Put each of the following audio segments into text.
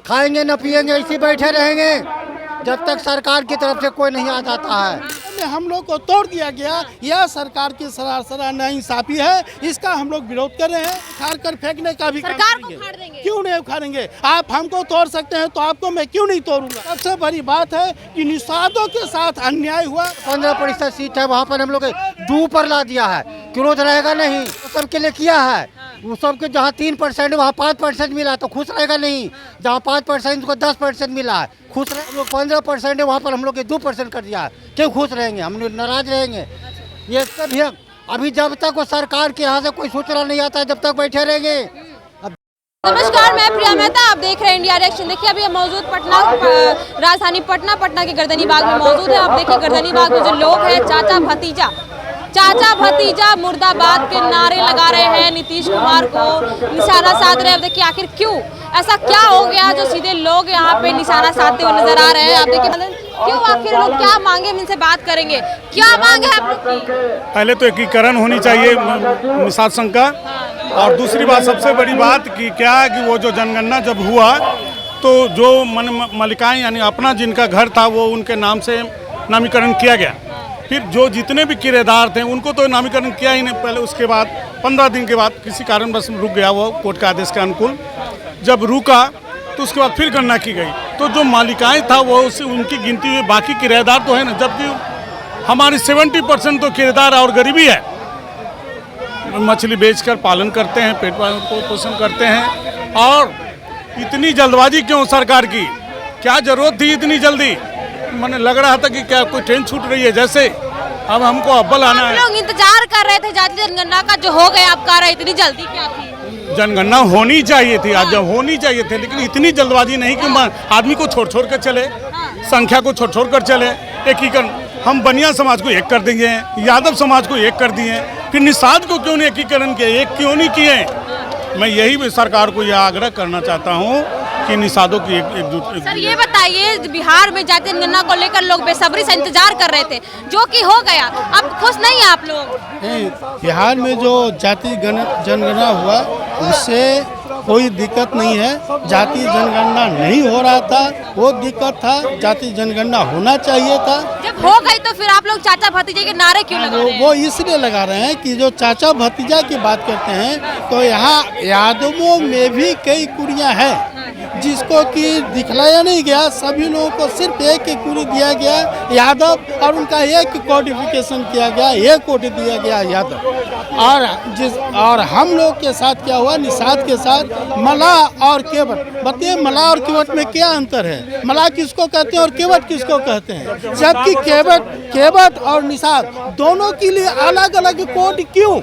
खाएंगे न पिएंगे, इसी बैठे रहेंगे जब तक सरकार की तरफ से कोई नहीं आ जाता है। हम लोग को तोड़ दिया गया, यह सरकार की सरासर नाइंसाफी है। इसका हम लोग विरोध कर रहे हैं। उखाड़ कर फेंकने का भी सरकार को उखाड़ देंगे। क्यों नहीं उखाड़ेंगे? आप हमको तोड़ सकते हैं तो आपको मैं क्यों नहीं तोड़ूंगा? सबसे बड़ी बात है कि निषादों के साथ अन्याय हुआ। 15% सीट है, वहाँ पर हम लोग डू पर ला दिया है। विरोध रहेगा नहीं, वो सबके लिए किया है। वो सबके जहाँ 3% वहाँ 5% मिला तो खुश रहेगा नहीं। जहाँ 5% को 10% मिला है खुश रहे। हम लोग 15% है, वहाँ पर हम लोग 2% कर दिया है। क्यों खुश रहेंगे? हम लोग नाराज रहेंगे। ये सब भी अभी जब तक वो सरकार के यहाँ से कोई सूचना नहीं आता है, जब तक बैठे रहेंगे। नमस्कार, मैं प्रिया मेहता, आप देख रहे हैं इंडिया रिएक्शन। देखिए अभी हम मौजूद पटना, राजधानी पटना के गर्दनी बाग में मौजूद है। आप देखिए गर्दनी बाग में जो लोग हैं, चाचा भतीजा मुर्दाबाद के नारे लगा रहे हैं, नीतीश कुमार को निशाना साध रहे हैं। अब देखिए आखिर क्यों ऐसा क्या हो गया जो सीधे लोग यहाँ पे निशाना साधते हुए नजर आ रहे हैं। आप देखिए क्यों, आखिर लोग क्या मांगे, हम इनसे बात करेंगे। क्या मांगे आप लोग की? पहले तो एकीकरण होनी चाहिए निषाद संघ का, और दूसरी बात सबसे बड़ी बात कि क्या है कि वो जो जनगणना जब हुआ तो जो मलिकाएं यानी अपना जिनका घर था वो उनके नाम से नामीकरण किया गया। फिर जो जितने भी किराएदार थे उनको तो नामीकरण किया ही नहीं। पहले उसके बाद 15 दिन के बाद किसी कारणवश रुक गया वो कोर्ट के आदेश के अनुकूल। जब रुका तो उसके बाद फिर गणना की गई, तो जो मालिकाएं था वो उनकी गिनती हुई, बाकी किराएदार तो है ना। जबकि हमारी 70% तो किराएदार और गरीबी है। मछली बेचकर पालन करते हैं, पेट पोषण करते हैं। और इतनी जल्दबाजी क्यों सरकार की? क्या जरूरत थी इतनी जल्दी? मैंने लग रहा था कि क्या कोई ट्रेन छूट रही है जैसे। अब हमको अव्वल आना है। लोग इंतजार कर रहे थे जाति जनगणना का, जो हो गया आप कह रहे इतनी जल्दी क्या थी? जनगणना होनी चाहिए थी, आज जब होनी चाहिए थी, लेकिन इतनी जल्दबाजी नहीं कि आदमी को छोड़ छोड़ कर चले, संख्या को छोड़ छोड़ कर चले। एकीकरण हम बनिया समाज को एक कर देंगे, यादव समाज को एक कर दिए, फिर निषाद को क्यों नहीं एकीकरण किए, एक क्यों नहीं किए? मैं यही सरकार को यह आग्रह करना चाहता हूँ कि निषादों की एक सर ये बताइए, बिहार में जाति जनगणना को लेकर लोग बेसब्री से इंतजार कर रहे थे, जो कि हो गया, अब खुश नहीं है आप लोग? बिहार में जो जाति जनगणना हुआ उससे कोई दिक्कत नहीं है। जाति जनगणना नहीं हो रहा था वो दिक्कत था, जाति जनगणना होना चाहिए था। जब हो गई तो फिर आप लोग चाचा भतीजे के नारे क्यों लगा रहे हैं? वो इसलिए लगा रहे हैं कि जो चाचा भतीजा की बात करते हैं तो यहाँ यादवों में भी कई कुड़ियाँ हैं जिसको कि दिखलाया नहीं गया। सभी लोगों को सिर्फ एक कुड़ी दिया गया यादव, और उनका एक कोडिफिकेशन किया गया, एक कोड दिया गया यादव। और हम लोग के साथ क्या हुआ? निषाद के साथ मलाह और केवट। बताइए मलाह और केवट में क्या अंतर है? मलाह किसको कहते हैं और केवट किसको कहते हैं? जबकि केवट और निषाद दोनों के लिए अलग अलग कोड क्यों?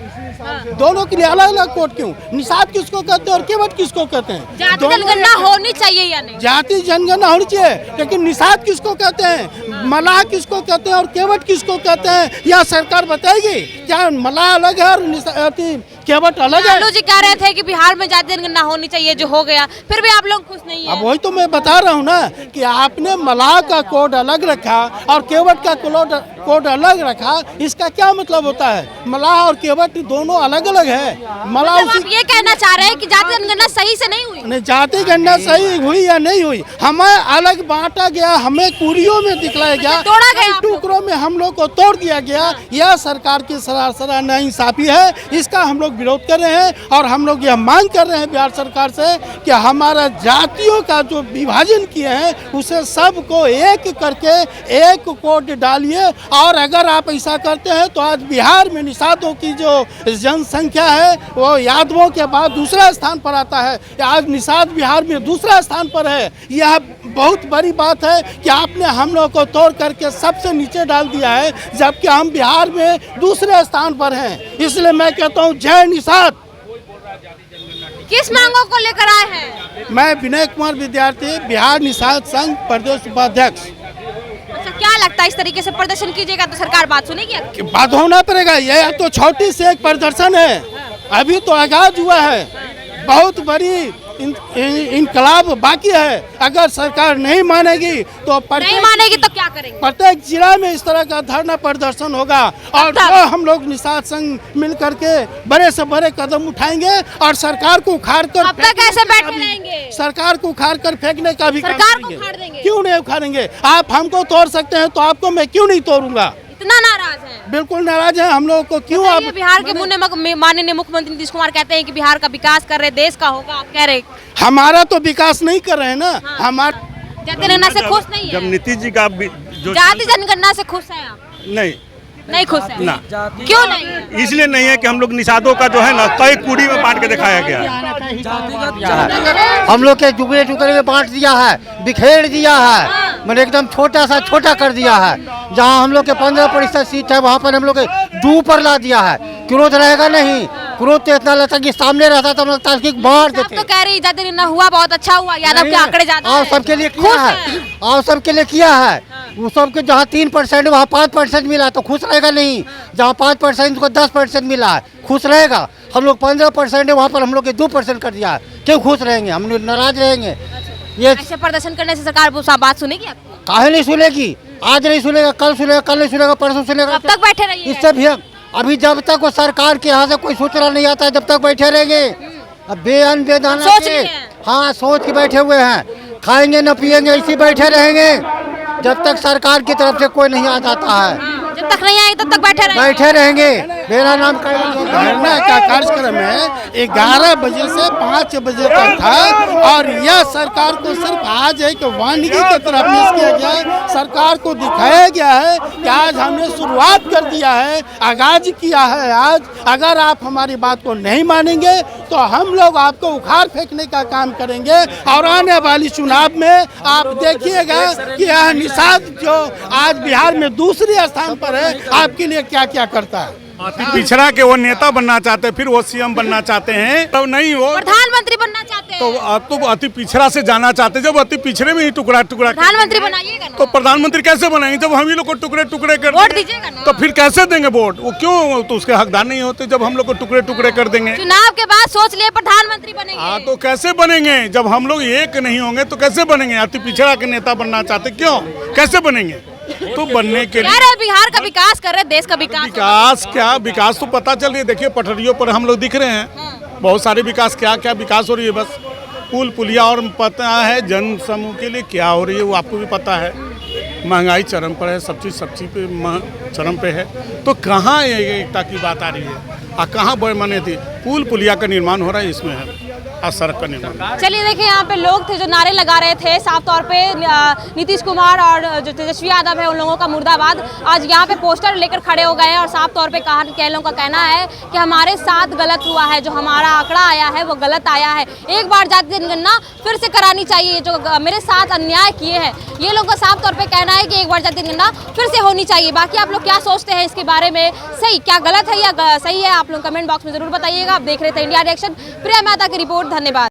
दोनों के लिए अलग अलग कोड क्यों? निषाद किसको कहते हैं और केवट किसको कहते हैं? जाति जनगणना होनी चाहिए या नहीं? जाति जनगणना होनी चाहिए, लेकिन निषाद किसको कहते हैं, मलाह किसको कहते हैं और केवट किसको कहते हैं? यह सरकार बताएगी। क्या मलाह अलग है और केवट अलग है? लालू जी कह रहे थे कि बिहार में जाति जनगणना होनी चाहिए, जो हो गया, फिर भी आप लोग खुश नहीं है। अब वही तो मैं बता रहा हूँ ना कि आपने मलाह का कोड अलग रखा और केवट का कोड अलग रखा। इसका क्या मतलब होता है? मलाह और केवट दोनों अलग अलग है। मलाह आप ये कहना चाह रहे हैं कि जाति जनगणना सही से नहीं हुई? नहीं, जाति गणना सही हुई या नहीं हुई, हमें अलग बांटा गया, हमें कुड़ियों में दिखलाया गया, तोड़ा गया, टुकड़ों में हम लोग को तोड़ दिया गया। यह सरकार की सरासर नाइंसाफी है। इसका हम लोग विरोध कर रहे हैं और हम लोग यह मांग कर रहे हैं बिहार सरकार से कि हमारा जातियों का जो विभाजन किए हैं उसे सबको एक करके एक कोड डालिए। और अगर आप ऐसा करते हैं तो आज बिहार में निषादों की जो जनसंख्या है वो यादवों के बाद दूसरा स्थान पर आता है। आज निषाद बिहार में दूसरा स्थान पर है। यह बहुत बड़ी बात है कि आपने हम लोग को तोड़ करके सबसे नीचे डाल दिया है, जबकि हम बिहार में दूसरे स्थान पर हैं। इसलिए मैं कहता हूँ जय निषाद। किस मांगों को लेकर आए हैं? मैं विनय कुमार विद्यार्थी, बिहार निषाद संघ प्रदेश उपाध्यक्ष। अच्छा, क्या लगता है इस तरीके से प्रदर्शन कीजिएगा तो सरकार बात सुनेगी? बात होना पड़ेगा। यह तो छोटी से एक प्रदर्शन है, अभी तो आगाज हुआ है। बहुत बड़ी इनकलाब बाकी है। अगर सरकार नहीं मानेगी तो नहीं मानेगी तो क्या करेंगे? प्रत्येक जिला में इस तरह का धरना प्रदर्शन होगा और जो हम लोग निषाद संघ मिल करके बड़े से बड़े कदम उठाएंगे और सरकार को उखाड़ कर अब तक ऐसे बैठे रहेंगे? सरकार को उखाड़ कर फेंकने का भी काम सरकार को करेंगे। उखाड़ देंगे? क्यों नहीं उखाड़ेंगे? आप हमको तोड़ सकते हैं तो आपको मैं क्यों नहीं तोड़ूंगा? इतना नाराज है? बिल्कुल नाराज है हम लोगों को। क्यों आप ये बिहार के माननीय मुख्यमंत्री नीतीश कुमार कहते हैं कि बिहार का विकास कर रहे, देश का होगा, आप कह रहे हमारा तो विकास नहीं कर रहे हैं ना। हाँ। हमारा जनगणना से खुश नहीं है? जब नीतीश जी का जो जाति जनगणना से खुश है आप? नहीं खुश है? ना क्यों नहीं है? इसलिए नहीं है कि हम लोग निषादों का जो है ना कई कूड़ी में बांट के दिखाया गया है। हम लोग के टुकड़े टुकड़े में बांट दिया है, बिखेर दिया है, मैंने एकदम छोटा सा छोटा कर दिया है। जहाँ हम लोग के 15% सीट है वहाँ पर हम लोग के 2 पर ला दिया है। क्रोध रहेगा नहीं, क्रोध तो इतना लगता कि सामने रहता तो हम लोग ताकि मार आप देते। तो कह रही जाति जनगणना हुआ, बहुत अच्छा हुआ, यादव के आंकड़े ज्यादा और हैं। सबके लिए किया खुश है, हैं। और सबके लिए किया है। वो सबके जहाँ 3% वहाँ 5% मिला तो खुश रहेगा नहीं। जहाँ 5% को 10% मिला है, खुश रहेगा। हम लोग 15% है वहाँ पर हम लोग के 2% कर दिया है, क्यों खुश रहेंगे? हम लोग नाराज रहेंगे। ये ऐसे प्रदर्शन करने से सरकार वो बात सुनेगी आपकी? काहे नहीं सुनेगी? आज नहीं सुनेगा, कल सुनेगा, कल नहीं सुनेगा, परसों सुनेगा। कब तक बैठे रहिए? इससे भी अभी जब तक वो सरकार के यहाँ से कोई सूचना नहीं आता है, जब तक बैठे रहेंगे। अब बेअन बेदाना सोच के- लिए हैं? हाँ, सोच के बैठे हुए हैं। खाएंगे न पिएंगे, इसी बैठे रहेंगे जब तक सरकार की तरफ से कोई नहीं आ जाता है। जब तक नहीं आएगी तब तक बैठे रहेंगे? बैठे रहेंगे। मेरा नाम धरना का कार्यक्रम है 11 बजे से 5 बजे तक था और यह सरकार को सिर्फ आज एक वानिकी की तरफ पेश किया गया। सरकार को दिखाया गया है कि आज हमने शुरुआत कर दिया है, आगाज किया है। आज अगर आप हमारी बात को नहीं मानेंगे तो हम लोग आपको उखाड़ फेंकने का काम करेंगे और आने वाली चुनाव में आप देखिएगा कि यह निषाद जो आज बिहार में दूसरे स्थान पर है, आपके लिए क्या क्या करता है। अति पिछड़ा के वो नेता बनना चाहते हैं, फिर वो सीएम बनना चाहते हैं, तब नहीं हो प्रधानमंत्री बनना चाहते हैं? तो आप तो अति पिछड़ा से जाना चाहते हैं। जब अति पिछड़े में ही टुकड़ा टुकड़ा प्रधानमंत्री बनाइएगा ना? तो प्रधानमंत्री कैसे बनाएंगे जब हम ही लोग को टुकड़े टुकड़े कर वोट दीजिएगा ना? तो फिर कैसे देंगे वोट? वो क्यों? तो उसके हकदार नहीं होते जब हम लोग को टुकड़े टुकड़े कर देंगे। चुनाव के बाद सोच लिए प्रधानमंत्री हाँ, बनेंगे। तो कैसे बनेंगे जब हम लोग एक नहीं होंगे? तो कैसे बनेंगे? अति पिछड़ा के नेता बनना चाहते, क्यों कैसे बनेंगे? तो बनने के कह रहे बिहार का विकास कर रहे, देश का विकास। विकास क्या विकास तो पता चल रही है। देखिए पटरियों पर हम लोग दिख रहे हैं, बहुत सारे विकास, क्या क्या विकास हो रही है। बस पुल पुलिया और पता है जन समूह के लिए क्या हो रही है वो आपको भी पता है। महंगाई चरम पर है, सब चीज़ पे चरम पे है। तो कहाँ एकता की बात आ रही है? कहाँ बड़े मने थी? पुल पुलिया का निर्माण हो रहा है, इसमें है सड़क का निर्माण। चलिए देखिए, यहाँ पे लोग थे जो नारे लगा रहे थे साफ तौर पे नीतीश कुमार और जो तेजस्वी यादव है उन लोगों का मुर्दाबाद। आज यहाँ पे पोस्टर लेकर खड़े हो गए हैं और साफ तौर पे कई लोगों का कहना है कि हमारे साथ गलत हुआ है, जो हमारा आंकड़ा आया है वो गलत आया है। एक बार जाति जनगणना फिर से करानी चाहिए, जो मेरे साथ अन्याय किए हैं ये लोगों का साफ तौर पर कहना है कि एक बार जाति जनगणना फिर से होनी चाहिए। बाकी आप लोग क्या सोचते हैं इसके बारे में? सही क्या गलत है या सही है? आप लोग कमेंट बॉक्स में जरूर बताइएगा। आप देख रहे थे इंडिया रिएक्शन, प्रिया मेहता की रिपोर्ट। धन्यवाद।